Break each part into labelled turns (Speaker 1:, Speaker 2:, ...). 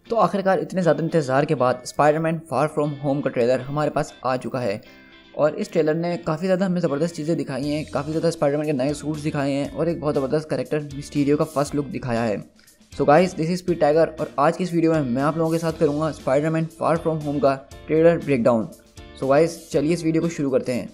Speaker 1: तो आखिरकार इतने ज़्यादा इंतज़ार के बाद स्पाइडरमैन फार फ्रॉम होम का ट्रेलर हमारे पास आ चुका है। और इस ट्रेलर ने काफ़ी ज़्यादा हमें ज़बरदस्त चीज़ें दिखाई हैं, काफ़ी ज़्यादा स्पाइडरमैन के नए सूट्स दिखाए हैं और एक बहुत ज़बरदस्त कैरेक्टर मिस्टीरियो का फर्स्ट लुक दिखाया है। सो guys, this is speed tiger और आज की इस वीडियो में मैं आप लोगों के साथ करूँगा स्पाइडरमैन फार फ्रॉम होम का ट्रेलर ब्रेकडाउन। सो गाइस, चलिए इस वीडियो को शुरू करते हैं।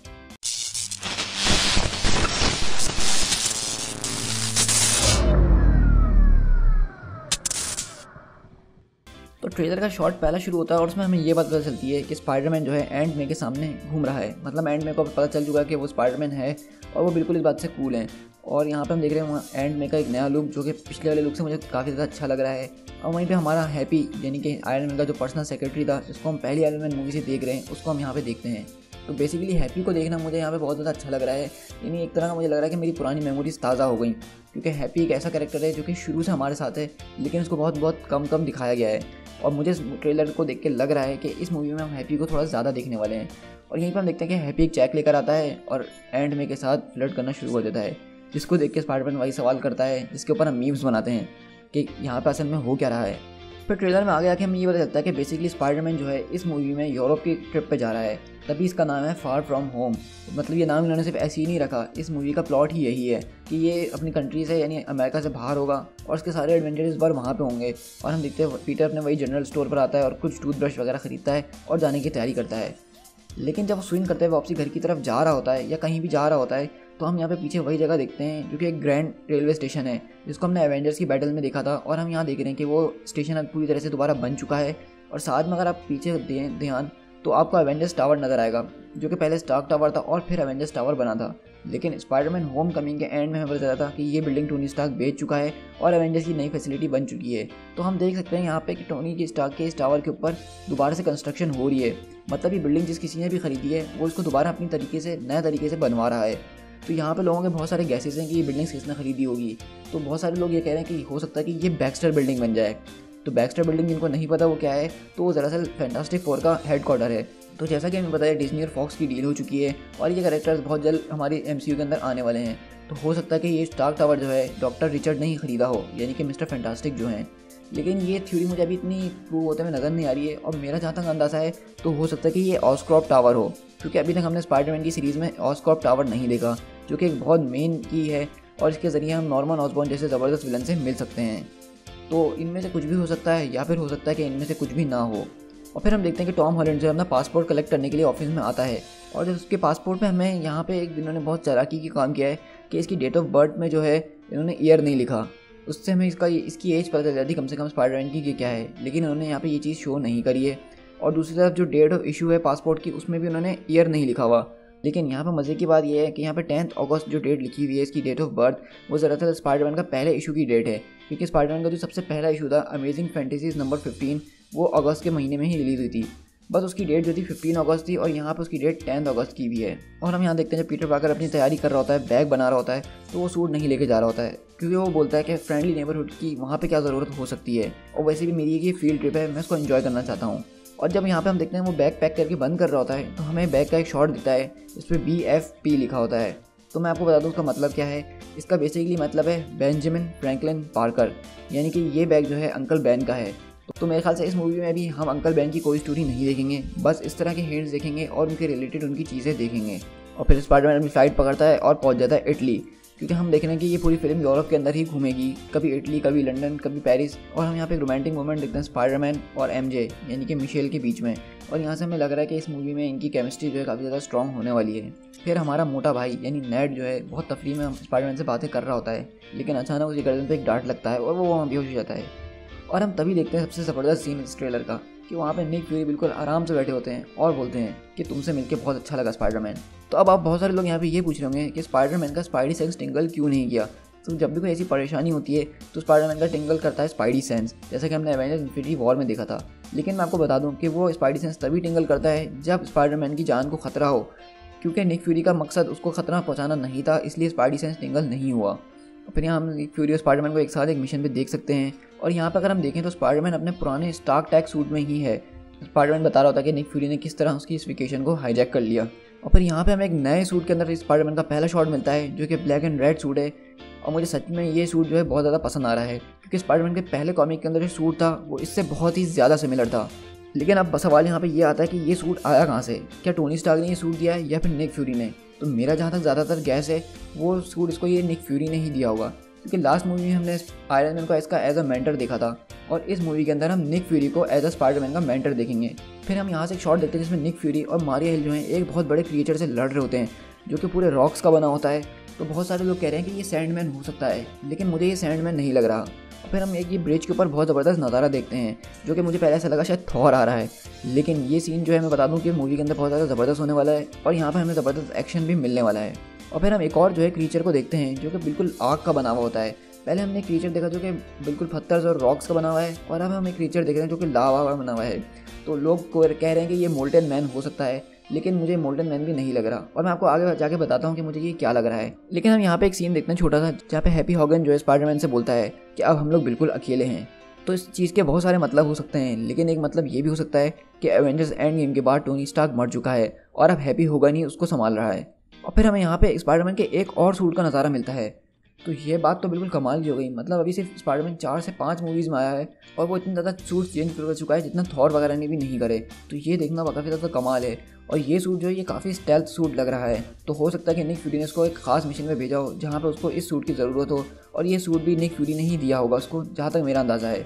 Speaker 1: तो ट्रेलर का शॉट पहला शुरू होता है और उसमें हमें ये बात पता चलती है कि स्पाइडरमैन जो है एंड मे के सामने घूम रहा है। मतलब एंड मे को पता चल चुका है कि वो स्पाइडरमैन है और वो बिल्कुल इस बात से कूल हैं। और यहाँ पे हम देख रहे हैं एंड मे का एक नया लुक जो कि पिछले वाले लुक से मुझे काफ़ी ज़्यादा अच्छा लग रहा है। और वहीं पे हमारा हैप्पी यानी कि आयरन मैन का जो पर्सनल सेक्रेटरी था, जिसको हम पहली आयरन मैन मूवी से देख रहे हैं, उसको हम यहाँ पे देखते हैं। तो बेसिकली हैप्पी को देखना मुझे यहाँ पे बहुत ज़्यादा अच्छा लग रहा है। यानी एक तरह का मुझे लग रहा है कि मेरी पुरानी मेमोरीज ताज़ा हो गई, क्योंकि हैप्पी एक ऐसा कैरेक्टर है जो कि शुरू से हमारे साथ है, लेकिन उसको बहुत बहुत कम दिखाया गया है। और मुझे इस ट्रेलर को देख के लग रहा है कि इस मूवी में हम हैप्पी को थोड़ा ज़्यादा देखने वाले हैं। और यहीं पर हम देखते हैं कि हैप्पी एक चेक लेकर आता है और एंड मे के साथ फ्लर्ट करना शुरू कर देता है, जिसको देख के स्पाइडरमैन वही सवाल करता है जिसके ऊपर हम मीम्स बनाते हैं कि यहाँ पर असल में हो क्या रहा है। फिर ट्रेलर में आगे आके हमें ये पता चलता है कि बेसिकली स्पाइडरमैन जो है इस मूवी में यूरोप की ट्रिप पे जा रहा है, तभी इसका नाम है फार फ्रॉम होम। मतलब ये नाम इन्होंने सिर्फ ऐसे ही नहीं रखा, इस मूवी का प्लॉट ही यही है कि ये अपनी कंट्री से यानी अमेरिका से बाहर होगा और उसके सारे एडवेंचर इस बार वहाँ पे होंगे। और हम देखते हैं पीटर अपने वही जनरल स्टोर पर आता है और कुछ टूथब्रश वगैरह खरीदता है और जाने की तैयारी करता है। लेकिन जब वो स्विंग करते हुए वापसी घर की तरफ जा रहा होता है या कहीं भी जा रहा होता है, तो हम यहाँ पे पीछे वही जगह देखते हैं जो कि एक ग्रैंड रेलवे स्टेशन है, जिसको हमने एवेंजर्स की बैटल में देखा था। और हम यहाँ देख रहे हैं कि वो स्टेशन अब पूरी तरह से दोबारा बन चुका है। और साथ में अगर आप पीछे दें ध्यान तो आपको एवेंजर्स टावर नज़र आएगा, जो कि पहले स्टार्क टावर था और फिर एवेंजर्स टावर बना था। लेकिन स्पाइडरमैन होम कमिंग के एंड में हमें पता चला था कि ये बिल्डिंग टोनी स्टार्क बेच चुका है और एवेंजर्स की नई फैसिलिटी बन चुकी है। तो हम देख सकते हैं यहाँ पे कि टोनी की स्टार्क के इस टावर के ऊपर दोबारा से कंस्ट्रक्शन हो रही है। मतलब ये बिल्डिंग जिस किसी ने भी खरीदी है वो इसको दोबारा अपनी तरीके से नए तरीके से बनवा रहा है। तो यहाँ पे लोगों के बहुत सारे गैसेस हैं कि ये बिल्डिंग्स किसने खरीदी होगी। तो बहुत सारे लोग ये कह रहे हैं कि हो सकता है कि ये बैक्स्टर बिल्डिंग बन जाए। तो बैक्स्टर बिल्डिंग जिनको नहीं पता वो क्या है, तो वो दरअसल फैंटास्टिक फोर का हेडक्वार्टर है। तो जैसा कि हमें पता है डिज्नी और फॉक्स की डील हो चुकी है और ये कैरेक्टर्स बहुत जल्द हमारी एमसीयू के अंदर आने वाले हैं। तो हो सकता है कि ये स्टार्क टावर जो है डॉक्टर रिचर्ड ने ही खरीदा हो, यानी कि मिस्टर फैंटास्टिक जो हैं। लेकिन ये थ्योरी मुझे अभी इतनी प्रूव होते हुए नज़र नहीं आ रही है। और मेरा जहाँ तक अंदाज़ा है तो हो सकता है कि ये ऑस्क्रॉप टावर हो, क्योंकि अभी तक हमने स्पाइडरमैन की सीरीज़ में ऑस्क्रॉप टावर नहीं देखा, जो कि एक बहुत मेन की है और इसके ज़रिए हम नॉर्मन ऑसबॉर्न जैसे ज़बरदस्त विलन से मिल सकते हैं। तो इनमें से कुछ भी हो सकता है या फिर हो सकता है कि इनमें से कुछ भी ना हो। और फिर हम देखते हैं कि टॉम हॉलैंड जो है अपना पासपोर्ट कलेक्ट करने के लिए ऑफिस में आता है। और जब उसके पासपोर्ट में हमें यहाँ पे एक इन्होंने बहुत चालाकी की काम किया है कि इसकी डेट ऑफ बर्थ में जो है इन्होंने ईयर नहीं लिखा। उससे हमें इसकी एज पता चल जाती कम से कम स्पाइडरमैन की कि क्या है, लेकिन उन्होंने यहाँ पे ये चीज़ शो नहीं करी है। और दूसरी तरफ जो डेट ऑफ इशू है पासपोर्ट की, उसमें भी उन्होंने ईयर नहीं लिखा हुआ। लेकिन यहाँ पर मज़े की बात यह है कि यहाँ पे 10 अगस्त जो डेट लिखी हुई है इसकी डेट ऑफ बर्थ, वो दरअसल स्पाइडरमैन का पहले इशू की डेट है। क्योंकि स्पाइडरमैन का जो सबसे पहला इशू था अमेजिंग फैंटेसीज नंबर 15, वो अगस्त के महीने में ही रिलीज़ हुई थी। बस उसकी डेट जो थी 15 अगस्त थी और यहाँ पर उसकी डेट 10 अगस्त की भी है। और हम यहाँ देखते हैं जब पीटर पार्कर अपनी तैयारी कर रहा होता है, बैग बना रहा होता है, तो वो सूट नहीं लेके जा रहा होता है, क्योंकि वो बोलता है कि फ्रेंडली नेबरहुड की वहाँ पे क्या ज़रूरत हो सकती है, और वैसे भी मेरी ये फील्ड ट्रिप है, मैं उसको एंजॉय करना चाहता हूँ। और जब यहाँ पे हम देखते हैं वो बैग पैक करके बंद कर रहा होता है, तो हमें बैग का एक शॉट दिखता है, इस पर BFP लिखा होता है। तो मैं आपको बता दूँ उसका मतलब क्या है। इसका बेसिकली मतलब है बेंजामिन फ्रैंकलिन पार्कर, यानी कि ये बैग जो है अंकल बैन का है। तो मेरे ख्याल से इस मूवी में भी हम अंकल बैन की कोई स्टोरी नहीं देखेंगे, बस इस तरह के हिंट्स देखेंगे और उनके रिलेटेड उनकी चीज़ें देखेंगे। और फिर स्पाइडरमैन अपनी फ्लाइट पकड़ता है और पहुंच जाता है इटली, क्योंकि हम देख रहे हैं कि ये पूरी फिल्म यूरोप के अंदर ही घूमेगी, कभी इटली, कभी लंदन, कभी पेरिस। और हम यहाँ पे एक रोमांटिक मोमेंट देखते हैं स्पाइडरमैन और MJ यानी कि मिशेल के बीच में। और यहाँ से हमें लग रहा है कि इस मूवी में इनकी केमिस्ट्री जो है काफ़ी ज़्यादा स्ट्रॉन्ग होने वाली है। फिर हमारा मोटा भाई यानी नेड जो है बहुत तफरी में स्पाइडरमैन से बातें कर रहा होता है, लेकिन अचानक उसकी गर्दन पर एक डांट लगता है और वो वहाँ बेहोश हो जाता है। और हम तभी देखते हैं सबसे ज़बरदस्त सीन इस ट्रेलर का कि वहाँ पे निक फ्यूरी बिल्कुल आराम से बैठे होते हैं और बोलते हैं कि तुमसे मिलकर बहुत अच्छा लगा स्पाइडरमैन। तो अब आप बहुत सारे लोग यहाँ पे ये पूछ रहे होंगे कि स्पाइडरमैन का स्पाइडी सेंस टिंगल क्यों नहीं किया। तो जब भी कोई ऐसी परेशानी होती है तो स्पाइडरमैन का टिंगल करता है स्पाइडी सेंस, जैसा कि हमने एवेंजर्स इन्फिनिटी वॉर में देखा था। लेकिन मैं आपको बता दूँ कि वो स्पाइडी सेंस तभी टिंगल करता है जब स्पाइडरमैन की जान को खतरा हो, क्योंकि निक फ्यूरी का मकसद उसको खतरा पहुँचाना नहीं था, इसलिए स्पाइडी सेंस टिंगल नहीं हुआ। फिर यहाँ हम फ्यूरी और स्पाइडरमैन को एक साथ एक मिशन पे देख सकते हैं। और यहाँ पर अगर हम देखें तो स्पाइडरमैन अपने पुराने स्टार्क टैग सूट में ही है। स्पाइडरमैन बता रहा होता है कि निक फ्यूरी ने किस तरह उसकी इस वेकेशन को हाईजैक कर लिया। और फिर यहाँ पे हमें एक नए सूट के अंदर स्पाइडरमैन का पहला शॉट मिलता है, जो कि ब्लैक एंड रेड सूट है, और मुझे सच में ये सूट जो है बहुत ज़्यादा पसंद आ रहा है, क्योंकि स्पाइडरमैन के पहले कॉमिक के अंदर जो सूट था वो इससे बहुत ही ज़्यादा सिमिलर था। लेकिन अब सवाल यहाँ पे ये आता है कि ये सूट आया कहाँ से? क्या टोनी स्टार्क ने ये सूट दिया है या फिर निक फ्यूरी ने? तो मेरा जहाँ तक ज़्यादातर गैस है वो सूट इसको ये निक फ्यूरी ने ही दिया होगा, क्योंकि लास्ट मूवी में हमने आयरन मैन को इसका एज अ मेंटर देखा था और इस मूवी के अंदर हम निक फ्यूरी को एज अ स्पाइडरमैन का मेंटर देखेंगे। फिर हम यहाँ से एक शॉट देखते हैं जिसमें निक फ्यूरी और मारिया हिल जो है एक बहुत बड़े क्रिएचर से लड़ रहे होते हैं जो कि पूरे रॉक्स का बना होता है। तो बहुत सारे लोग कह रहे हैं कि ये सैंडमैन हो सकता है, लेकिन मुझे ये सैंडमैन नहीं लग रहा। फिर हम एक ये ब्रिज के ऊपर बहुत ज़बरदस्त नज़ारा देखते हैं जो कि मुझे पहले ऐसा लगा शायद थॉर आ रहा है, लेकिन ये सीन जो है मैं बता दूं कि मूवी के अंदर बहुत ज़्यादा ज़बरदस्त होने वाला है और यहाँ पर हमें ज़बरदस्त एक्शन भी मिलने वाला है। और फिर हम एक और जो है क्रीचर को देखते हैं जो कि बिल्कुल आग का बना हुआ होता है। पहले हमने क्रीचर देखा जो कि बिल्कुल पत्थर और रॉक्स का बना हुआ है, और अब हम एक क्रीचर देख रहे हैं जो कि लावा का बना हुआ है। तो लोग कह रहे हैं कि ये मोल्टन मैन हो सकता है, लेकिन मुझे मोल्टन मैन भी नहीं लग रहा, और मैं आपको आगे जाके बताता हूँ कि मुझे ये क्या लग रहा है। लेकिन हम यहाँ पे एक सीन देखते हैं छोटा सा, जहाँ पे हैप्पी हॉगन जो है स्पाइडरमैन से बोलता है कि अब हम लोग बिल्कुल अकेले हैं। तो इस चीज़ के बहुत सारे मतलब हो सकते हैं, लेकिन एक मतलब ये भी हो सकता है कि एवेंजर्स एंड गेम के बाद टोनी स्टार्क मर चुका है और अब हैप्पी हॉगन ही उसको संभाल रहा है। और फिर हमें यहाँ पे स्पाइडरमैन के एक और सूट का नज़ारा मिलता है। तो ये बात तो बिल्कुल कमाल की हो गई, मतलब अभी सिर्फ स्पाइडरमैन 4 से 5 मूवीज़ में आया है और वो इतना ज़्यादा सूट चेंज कर चुका है जितना थॉर वगैरह ने भी नहीं करे। तो ये देखना काफ़ी ज़्यादा कमाल है। और ये सूट जो है ये काफ़ी स्टेल्थ सूट लग रहा है। तो हो सकता है कि निक फ्यूरी ने उसको एक खास मिशन में भेजा हो जहाँ पर उसको इस सूट की ज़रूरत हो, और ये सूट भी निक फ्यूरी ने ही दिया होगा उसको, जहाँ तक मेरा अंदाज़ा है।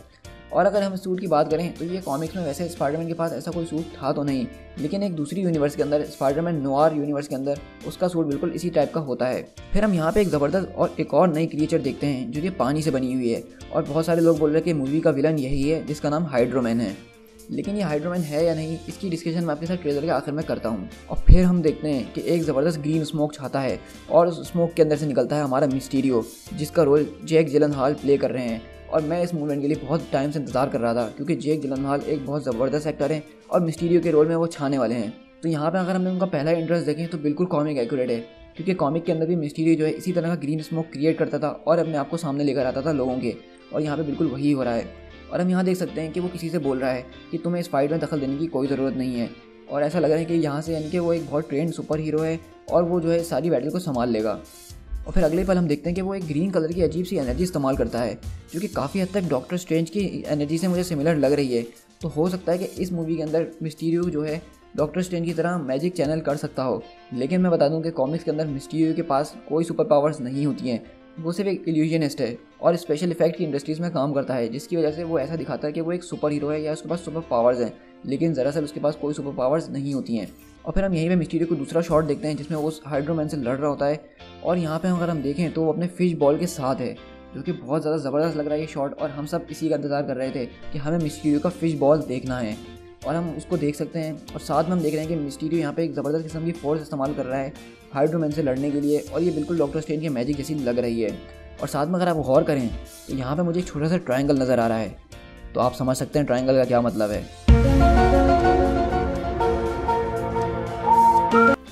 Speaker 1: और अगर हम सूट की बात करें तो ये कॉमिक्स में वैसे स्पाइडरमैन के पास ऐसा कोई सूट था तो नहीं, लेकिन एक दूसरी यूनिवर्स के अंदर स्पाइडरमैन नोआर यूनिवर्स के अंदर उसका सूट बिल्कुल इसी टाइप का होता है। फिर हम यहाँ पे एक ज़बरदस्त और एक और नई क्रिएचर देखते हैं जो कि पानी से बनी हुई है, और बहुत सारे लोग बोल रहे हैं कि मूवी का विलन यही है जिसका नाम हाइड्रोमैन है। लेकिन ये हाइड्रोमैन है या नहीं, इसकी डिस्कशन मैं आपके साथ ट्रेलर के आखिर में करता हूँ। और फिर हम देखते हैं कि एक ज़बरदस्त ग्रीन स्मोक छाता है और उस स्मोक के अंदर से निकलता है हमारा मिस्टीरियो, जिसका रोल जैक जिलनहॉल प्ले कर रहे हैं। और मैं इस मूवमेंट के लिए बहुत टाइम से इंतजार कर रहा था, क्योंकि जैक जिलनहॉल एक बहुत ज़बरदस्त एक्टर है और मिस्टीरियो के रोल में वो छाने वाले हैं। तो यहाँ पे अगर हमने उनका पहला इंटरेस्ट देखें तो बिल्कुल कॉमिक एक्यूरेट है, क्योंकि कॉमिक के अंदर भी मिस्टीरियो जो है इसी तरह का ग्रीन स्मोक क्रिएट करता था और अपने आप को सामने लेकर आता था लोगों के, और यहाँ पे बिल्कुल वही हो रहा है। और हम यहाँ देख सकते हैं कि वो किसी से बोल रहा है कि तुम्हें इस फाइट में दखल देने की कोई ज़रूरत नहीं है, और ऐसा लग रहा है कि यहाँ से यानी कि वो एक बहुत ट्रेंड सुपर हीरो है और वो जो है सारी बैटल को संभाल लेगा। और फिर अगले पल हम देखते हैं कि वो एक ग्रीन कलर की अजीब सी एनर्जी इस्तेमाल करता है जो कि काफ़ी हद तक डॉक्टर स्ट्रेंज की एनर्जी से मुझे सिमिलर लग रही है। तो हो सकता है कि इस मूवी के अंदर मिस्टीरियो जो है डॉक्टर स्ट्रेंज की तरह मैजिक चैनल कर सकता हो। लेकिन मैं बता दूं कि कॉमिक्स के अंदर मिस्टीरियो के पास कोई सुपर पावर्स नहीं होती हैं, वो सिर्फ एक इल्यूजनिस्ट है और स्पेशल इफेक्ट की इंडस्ट्रीज़ में काम करता है, जिसकी वजह से वो ऐसा दिखाता है कि वो एक सुपर हीरो है या उसके पास सुपर पावर्स हैं, लेकिन दरअसल उसके पास कोई सुपर पावर्स नहीं होती हैं। और फिर हम यहीं पे मिस्टीरियो को दूसरा शॉट देखते हैं जिसमें वो हाइड्रोमैन से लड़ रहा होता है, और यहाँ पे अगर हम देखें तो वो अपने फिश बॉल के साथ है, जो कि बहुत ज़्यादा ज़बरदस्त लग रहा है ये शॉट। और हम सब इसी का इंतज़ार कर रहे थे कि हमें मिस्टीरियो का फिश बॉल देखना है, और हम उसको देख सकते हैं। और साथ में हम देख रहे हैं कि मिस्टीरियो यहाँ पे एक ज़बरदस्त किस्म की फोर्स इस्तेमाल कर रहा है हाइड्रोमैन से लड़ने के लिए, और ये बिल्कुल डॉक्टर स्ट्रेंज की मैजिक जैसी लग रही है। और साथ में अगर आप गौर करें तो यहाँ पे मुझे एक छोटा सा ट्रायंगल नज़र आ रहा है, तो आप समझ सकते हैं ट्रायंगल का क्या मतलब है।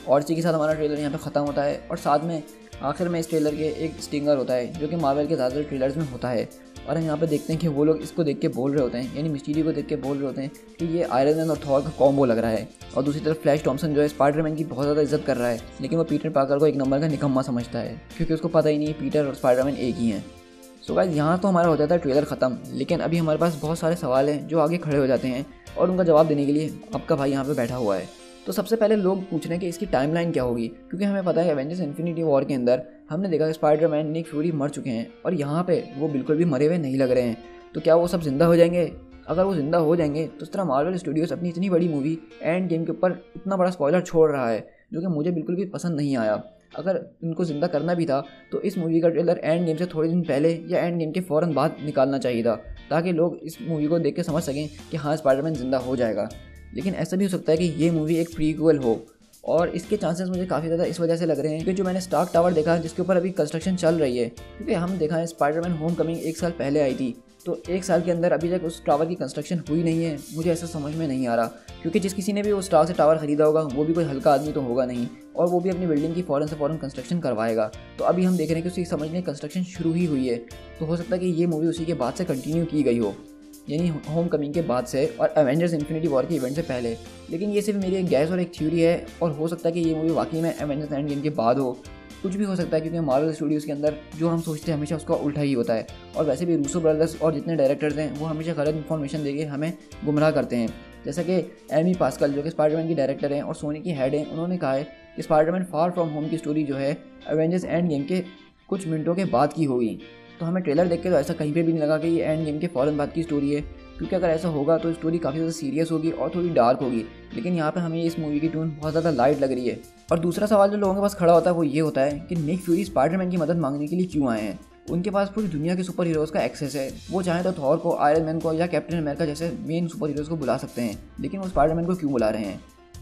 Speaker 1: और इसी के साथ हमारा ट्रेलर यहाँ पे ख़त्म होता है, और साथ में आखिर में इस ट्रेलर के एक स्टिंगर होता है जो कि मार्वल के ज़्यादातर ट्रेलर्स में होता है। और हम यहाँ पे देखते हैं कि वो लोग इसको देख के बोल रहे होते हैं, यानी मिस्टीरियो को देख के बोल रहे होते हैं कि ये आयरन मैन और थॉर का कॉम्बो लग रहा है। और दूसरी तरफ फ्लैश थॉम्सन जो है स्पाइडरमैन की बहुत ज़्यादा इज्जत कर रहा है, लेकिन वो पीटर पार्कर को एक नंबर का निकम्मा समझता है, क्योंकि उसको पता ही नहीं पीटर और स्पाइडरमैन एक ही हैं। सो गाइस, यहाँ तो हमारा हो जाता है ट्रेलर ख़त्म, लेकिन अभी हमारे पास बहुत सारे सवाल हैं जो आगे खड़े हो जाते हैं, और उनका जवाब देने के लिए आपका भाई यहाँ पे बैठा हुआ है। तो सबसे पहले लोग पूछ रहे हैं कि इसकी टाइमलाइन क्या होगी, क्योंकि हमें पता है एवेंजर्स इन्फिनिटी वॉर के अंदर हमने देखा कि स्पाइडरमैन, निक फ्यूरी मर चुके हैं, और यहाँ पे वो बिल्कुल भी मरे हुए नहीं लग रहे हैं। तो क्या वो सब जिंदा हो जाएंगे? अगर वो जिंदा हो जाएंगे तो इस तरह मार्वल स्टूडियोज अपनी इतनी बड़ी मूवी एंड गेम के ऊपर इतना बड़ा स्पॉइलर छोड़ रहा है, जो कि मुझे बिल्कुल भी पसंद नहीं आया। अगर इनको ज़िंदा करना भी था तो इस मूवी का ट्रेलर एंड गेम से थोड़े दिन पहले या एंड गेम के फ़ौरन बाद निकालना चाहिए था, ताकि लोग इस मूवी को देख के समझ सकें कि हाँ, स्पाइडरमैन ज़िंदा हो जाएगा। लेकिन ऐसा भी हो सकता है कि ये मूवी एक प्रीक्वल हो, और इसके चांसेस मुझे काफ़ी ज़्यादा इस वजह से लग रहे हैं कि जो मैंने स्टार्क टावर देखा जिसके ऊपर अभी कंस्ट्रक्शन चल रही है, क्योंकि हम देखा है स्पाइडरमैन होम कमिंग 1 साल पहले आई थी, तो 1 साल के अंदर अभी तक उस टावर की कंस्ट्रक्शन हुई नहीं है। मुझे ऐसा समझ में नहीं आ रहा, क्योंकि जिस किसी ने भी वो स्टार से टावर खरीदा होगा वो भी कोई हल्का आदमी तो होगा नहीं, और वो भी अपनी बिल्डिंग की फ़ौरन से फ़ौरन कंस्ट्रक्शन करवाएगा। तो अभी हम देख रहे हैं कि उसकी समझ में कंस्ट्रक्शन शुरू ही हुई है, तो हो सकता है कि ये मूवी उसी के बाद से कंटिन्यू की गई हो, यानी होम कमिंग के बाद से और एवेंजर्स इन्फिनिटी वॉर के इवेंट से पहले। लेकिन ये सिर्फ मेरी एक गैस और एक थ्योरी है, और हो सकता है कि ये मूवी वाकई में एवेंजर्स एंड गेम के बाद हो, कुछ भी हो सकता है, क्योंकि मार्वल स्टूडियोज़ के अंदर जो हम सोचते हैं हमेशा उसका उल्टा ही होता है। और वैसे भी रूसो ब्रदर्स और जितने डायरेक्टर्स हैं वो हमेशा गलत इन्फॉर्मेशन देके हमें गुमराह करते हैं। जैसा कि एमी पास्कल जो कि स्पाइडरमैन की डायरेक्टर हैं और सोनी की हेड हैं, उन्होंने कहा है कि स्पाइडरमैन फार फ्रॉम होम की स्टोरी जो है एवेंजर्स एंड गेम के कुछ मिनटों के बाद की होगी। तो हमें ट्रेलर देख के तो ऐसा कहीं पे भी नहीं लगा कि ये एंड गेम के फ़ौरन बाद की स्टोरी है, क्योंकि अगर ऐसा होगा तो स्टोरी काफ़ी ज़्यादा सीरियस होगी और थोड़ी डार्क होगी। लेकिन यहाँ पे हमें इस मूवी की टून बहुत ज़्यादा लाइट लग रही है। और दूसरा सवाल जो लोगों के पास खड़ा होता है वो ये होता है कि निक फ्यूरी स्पाइडरमैन की मदद मांगने के लिए क्यों आए हैं। उनके पास पूरी दुनिया के सुपर हीरोज़ का एक्सेस है, वो चाहे तो थॉर को, आयरन मैन को या कैप्टन अमेरिका जैसे मेन सुपर हीरोज़ को बुला सकते हैं, लेकिन वो स्पाइडरमैन को क्यों बुला रहे हैं।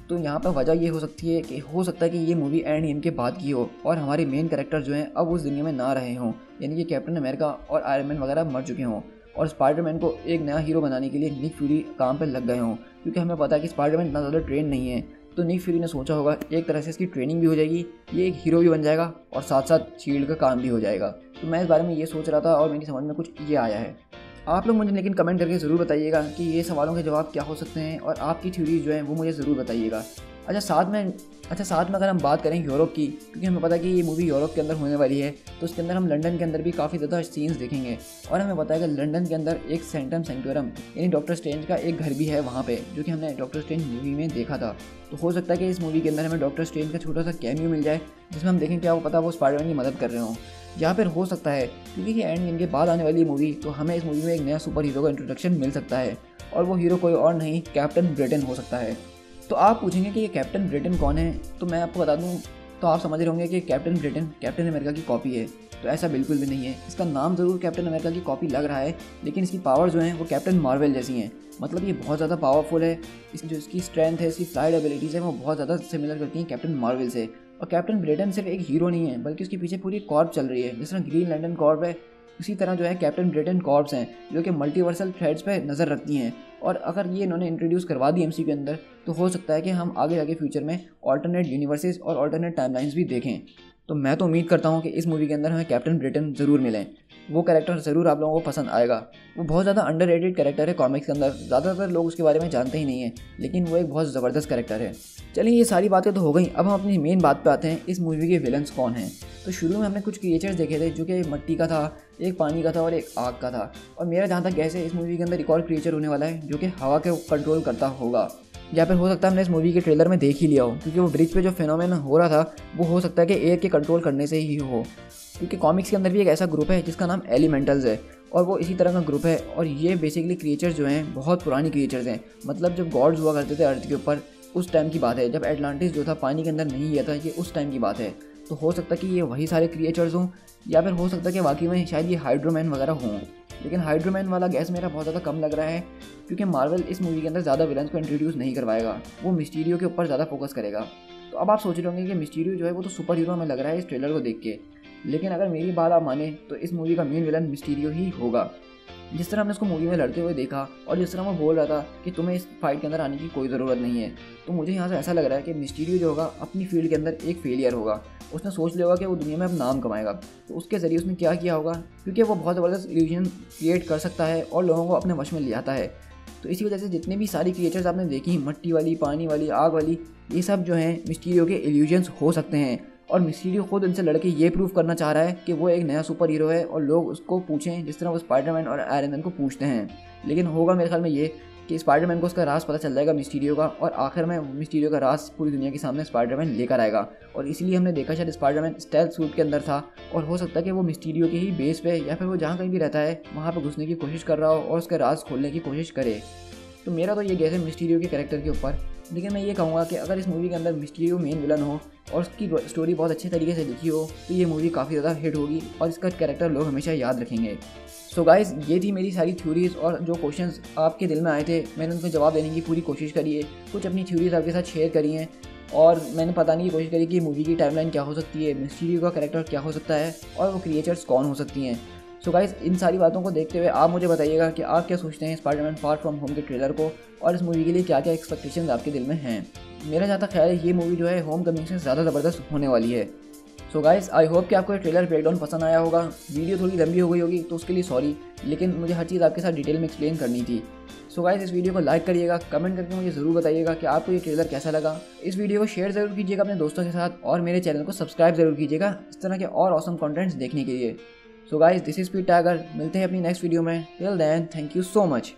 Speaker 1: तो यहाँ पर वजह ये हो सकती है कि हो सकता है कि ये मूवी एंड गेम के बाद की हो और हमारे मेन कैरेक्टर जो हैं अब उस दुनिया में ना रहे हों, यानी कि कैप्टन अमेरिका और आयरन मैन वगैरह मर चुके हों और स्पाइडरमैन को एक नया हीरो बनाने के लिए निक फ्यूरी काम पर लग गए हों। क्योंकि हमें पता है कि स्पाइडरमैन इतना ज़्यादा ट्रेन नहीं है, तो निक फ्यूरी ने सोचा होगा एक तरह से इसकी ट्रेनिंग भी हो जाएगी, ये एक हीरो भी बन जाएगा और साथ साथ शील्ड का काम भी हो जाएगा। तो मैं इस बारे में ये सोच रहा था और मेरी समझ में कुछ ये आया है। आप लोग मुझे लेकिन कमेंट करके ज़रूर बताइएगा कि ये सवालों के जवाब क्या हो सकते हैं और आपकी थ्योरीज जो हैं वो मुझे ज़रूर बताइएगा। साथ में अगर हम बात करें यूरोप की, क्योंकि हमें पता है कि ये मूवी यूरोप के अंदर होने वाली है, तो उसके अंदर हम लंदन के अंदर भी काफ़ी ज़्यादा सीन्स देखेंगे। और हमें पता है कि लंदन के अंदर एक सेंटम सेंक्टोरम यानी डॉक्टर स्ट्रेंज का एक घर भी है वहाँ पे, जो कि हमने डॉक्टर स्ट्रेंज मूवी में देखा था। तो हो सकता है कि इस मूवी के अंदर हमें डॉक्टर स्ट्रेंज का छोटा सा कैमियो मिल जाए, जिसमें हम देखें क्या वो पता वो स्पाइडरमैन की मदद कर रहे हों। या फिर हो सकता है क्योंकि ये एंड गेम के बाद आने वाली मूवी, तो हमें इस मूवी में एक नया सुपर हीरो का इंट्रोडक्शन मिल सकता है और वो हीरो कोई और नहीं कैप्टन ब्रिटेन हो सकता है। तो आप पूछेंगे कि ये कैप्टन ब्रिटेन कौन है, तो मैं आपको बता दूं, तो आप समझ रहे होंगे कि कैप्टन ब्रिटेन कैप्टन अमेरिका की कॉपी है। तो ऐसा बिल्कुल भी नहीं है। इसका नाम ज़रूर कैप्टन अमेरिका की कॉपी लग रहा है, लेकिन इसकी पावर जो हैं वो कैप्टन मार्वल जैसी हैं। मतलब ये बहुत ज़्यादा पावरफुल है, जो इसकी स्ट्रेंथ है, इसकी फ्लाइट एबिलिटीज़ है वो बहुत ज़्यादा सिमिलर करती हैं कैप्टन मार्वल से। और कैप्टन ब्रिटेन सिर्फ एक हीरो नहीं है, बल्कि उसके पीछे पूरी कॉर्प चल रही है। जिस तरह ग्रीन लैंटर्न कॉर्प है, उसी तरह जो है कैप्टन ब्रिटेन कॉर्प्स हैं जो कि मल्टीवर्सल थ्रेड्स पे नज़र रखती हैं। और अगर ये इन्होंने इंट्रोड्यूस करवा दी एमसीयू के अंदर, तो हो सकता है कि हम आगे जाके फ्यूचर में ऑल्टरनेट यूनिवर्सेस और ऑल्टरनेट टाइमलाइंस भी देखें। तो मैं तो उम्मीद करता हूँ कि इस मूवी के अंदर हमें कैप्टन ब्रिटेन ज़रूर मिलें। वो कैरेक्टर ज़रूर आप लोगों को पसंद आएगा। वो बहुत ज़्यादा अंडररेटेड कैरेक्टर है कॉमिक्स के अंदर, ज़्यादातर लोग उसके बारे में जानते ही नहीं हैं, लेकिन वो एक बहुत ज़बरदस्त कैरेक्टर है। चलिए ये सारी बातें तो हो गई, अब हम अपनी मेन बात पे आते हैं, इस मूवी के विलन्स कौन हैं। तो शुरू में हमने कुछ क्रिएचर्स देखे थे, जो कि एक मिट्टी का था, एक पानी का था और एक आग का था। और मेरा जहाँ तक गैस है, इस मूवी के अंदर एक और क्रिएचर होने वाला है जो कि हवा के कंट्रोल करता होगा, या फिर हो सकता है हमने इस मूवी के ट्रेलर में देख ही लिया हो, क्योंकि वो ब्रिज पे जो फिनोमेना हो रहा था वो हो सकता है कि एयर के कंट्रोल करने से ही हो। क्योंकि कॉमिक्स के अंदर भी एक ऐसा ग्रुप है जिसका नाम एलिमेंटल्स है, और वो इसी तरह का ग्रुप है। और ये बेसिकली क्रिएचर्स जो हैं बहुत पुरानी क्रिएचर्स हैं। मतलब जब गॉड्स हुआ करते थे अर्थ के ऊपर, उस टाइम की बात है, जब एटलांटिस जो था पानी के अंदर नहीं गया था, ये उस टाइम की बात है। तो हो सकता है कि ये वही सारे क्रिएचर्स हों, या फिर हो सकता है कि वाकई में शायद ये हाइड्रोमैन वगैरह हों। लेकिन हाइड्रोमैन वाला गैस मेरा बहुत ज़्यादा कम लग रहा है, क्योंकि मार्वल इस मूवी के अंदर ज़्यादा विलन्स को इंट्रोड्यूस नहीं करवाएगा, वो मिस्टीरियो के ऊपर ज़्यादा फोकस करेगा। तो अब आप सोच रहे होंगे कि मिस्टीरियो जो है वो तो सुपर हीरो में लग रहा है इस ट्रेलर को देख के, लेकिन अगर मेरी बात आप माने तो इस मूवी का मेन विलन मिस्टीरियो ही होगा। जिस तरह हमने उसको मूवी में लड़ते हुए देखा और जिस तरह वो बोल रहा था कि तुम्हें इस फाइट के अंदर आने की कोई ज़रूरत नहीं है, तो मुझे यहाँ से ऐसा लग रहा है कि मिस्टीरियो जो होगा अपनी फील्ड के अंदर एक फेलियर होगा। उसने सोच लिया होगा कि वो दुनिया में अब नाम कमाएगा, तो उसके ज़रिए उसने क्या किया होगा, क्योंकि वो बहुत ज़बरदस्त इल्यूजन क्रिएट कर सकता है और लोगों को अपने वश में ले आता है। तो इसी वजह से जितनी भी सारी क्रिएचर्स आपने देखी, मिट्टी वाली, पानी वाली, आग वाली, ये सब जो हैं मिस्टीरियो के इल्यूजन्स हो सकते हैं। और मिस्टीरियो खुद उनसे लड़के ये प्रूव करना चाह रहा है कि वो एक नया सुपर हीरो है और लोग उसको पूछें जिस तरह वो स्पाइडरमैन और आयरन मैन को पूछते हैं। लेकिन होगा मेरे ख्याल में ये कि स्पाइडरमैन को उसका राज पता चल जाएगा मिस्टीरियो का, और आखिर में मिस्टीरियो का राज पूरी दुनिया के सामने स्पाइडरमैन लेकर आएगा। और इसीलिए हमने देखा शायद स्पाइडरमैन स्टेल्थ सूट के अंदर था, और हो सकता है कि वो मिस्टीरियो के ही बेस पे या फिर वो जहाँ कहीं भी रहता है वहाँ पर घुसने की कोशिश कर रहा हो और उसका राज खोलने की कोशिश करे। तो मेरा तो ये गैस है मिस्टीरियो के कैरेक्टर के ऊपर। लेकिन मैं ये कहूँगा कि अगर इस मूवी के अंदर मिस्टीरियो मेन विलन हो और उसकी स्टोरी बहुत अच्छे तरीके से लिखी हो, तो ये मूवी काफ़ी ज़्यादा हिट होगी और इसका कैरेक्टर लोग हमेशा याद रखेंगे। सो गाइस, ये थी मेरी सारी थ्योरीज, और जो क्वेश्चंस आपके दिल में आए थे मैंने उनको जवाब देने की पूरी कोशिश करी है। कुछ अपनी थ्योरीज आपके साथ शेयर करी हैं, और मैंने बताने की कोशिश करी कि मूवी की टाइमलाइन क्या हो सकती है, मिस्टीरियो का कैरेक्टर क्या हो सकता है, और वो क्रिएचर्स कौन हो सकती हैं। सो गाइस, इन सारी बातों को देखते हुए आप मुझे बताइएगा कि आप क्या सोचते हैं स्पाइडरमैन फार फ्रॉम होम के ट्रेलर को, और इस मूवी के लिए क्या क्या एक्सपेक्टेशंस आपके दिल में हैं। मेरा जहाँ तक ख्याल है ये मूवी जो है होम कमिंग से ज़्यादा ज़बरदस्त होने वाली है। सो गाइस आई होप कि आपको ये ट्रेलर ब्रेकडाउन पसंद आया होगा। वीडियो थोड़ी लंबी हो गई होगी तो उसके लिए सॉरी, लेकिन मुझे हर चीज़ आपके साथ डिटेल में एक्सप्लेन करनी थी। सो गाइस इस वीडियो को लाइक करिएगा, कमेंट करके मुझे ज़रूर बताइएगा कि आपको ये ट्रेलर कैसा लगा। इस वीडियो को शेयर ज़रूर कीजिएगा अपने दोस्तों के साथ और मेरे चैनल को सब्सक्राइब ज़रूर कीजिएगा इस तरह के और ऑसम कंटेंट्स देखने के लिए। So guys this is speed tiger, मिलते हैं अपनी नेक्स्ट वीडियो में। Till then thank you so much.